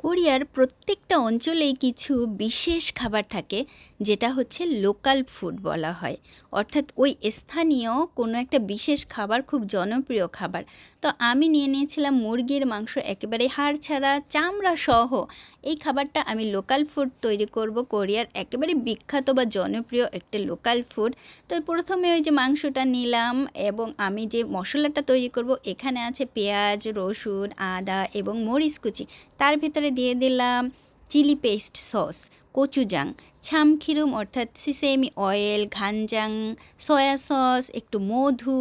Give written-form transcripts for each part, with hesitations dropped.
কোরিয়ার প্রত্যেকটা অঞ্চলেই কিছু বিশেষ খাবার থাকে যেটা হচ্ছে লোকাল ফুড বলা হয়। অর্থাৎ ওই স্থানীয় কোনো একটা বিশেষ খাবার খুব জনপ্রিয় খাবার। তো আমি নিয়ে নিয়েছিলাম মুরগির মাংস একেবারে হাড় ছাড়া চামড়া সহ। এই খাবারটা আমি লোকাল ফুড তৈরি করব, কোরিয়ার একেবারে বিখ্যাত বা জনপ্রিয় একটা লোকাল ফুড। তো প্রথমে ওই যে মাংসটা নিলাম এবং আমি যে মশলাটা তৈরি করব এখানে আছে পেঁয়াজ, রসুন, আদা এবং মরিচ কুচি। তার ভিতরে দিয়ে দিলাম চিলি পেস্ট সস, কচুজাং, ছামখিরুম অর্থাৎ সিসেমি অয়েল, ঘানজাং, সয়া সস, একটু মধু,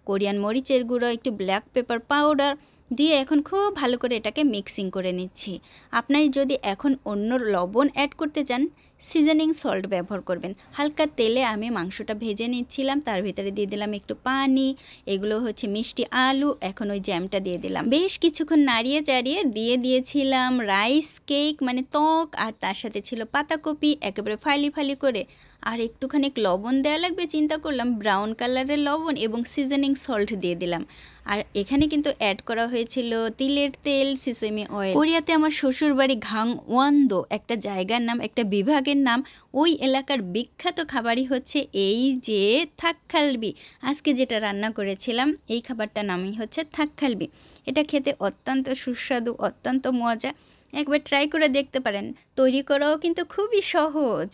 কোরিয়ান মরিচের গুঁড়ো, একটু ব্ল্যাক পেপার পাউডার দিয়ে এখন খুব ভালো করে এটাকে মিক্সিং করে নিচ্ছি। আপনারা যদি এখন অন্য লবণ অ্যাড করতে চান সিজনিং সল্ট ব্যবহার করবেন। হালকা তেলে আমি মাংসটা ভেজে নিচ্ছিলাম, তার ভিতরে দিয়ে দিলাম একটু পানি, এগুলো হচ্ছে মিষ্টি আলু, এখন ওই জ্যামটা দিয়ে দিলাম। বেশ কিছুক্ষণ নাড়িয়ে চাড়িয়ে দিয়ে দিয়েছিলাম রাইস কেক মানে ত্বক, আর তার সাথে ছিল পাতাকপি একেবারে ফালি ফালি করে। আর একটুখানি লবণ দেওয়া লাগবে চিন্তা করলাম, ব্রাউন কালারের লবণ এবং সিজনিং সল্ট দিয়ে দিলাম। আর এখানে কিন্তু অ্যাড করা হয়েছিল তিলের তেল, সিসেমি অয়েল। কোরিয়াতে আমার শ্বশুর বাড়ি গাংওয়ান-দো একটা জায়গার নাম, একটা বিভাগের নাম। ওই এলাকার বিখ্যাত খাবারই হচ্ছে এই যে থাকখালবি। আজকে যেটা রান্না করেছিলাম এই খাবারটার নামই হচ্ছে থাকখালবি। এটা খেতে অত্যন্ত সুস্বাদু, অত্যন্ত মজা। একবার ট্রাই করে দেখতে পারেন, তৈরি করাও কিন্তু খুবই সহজ।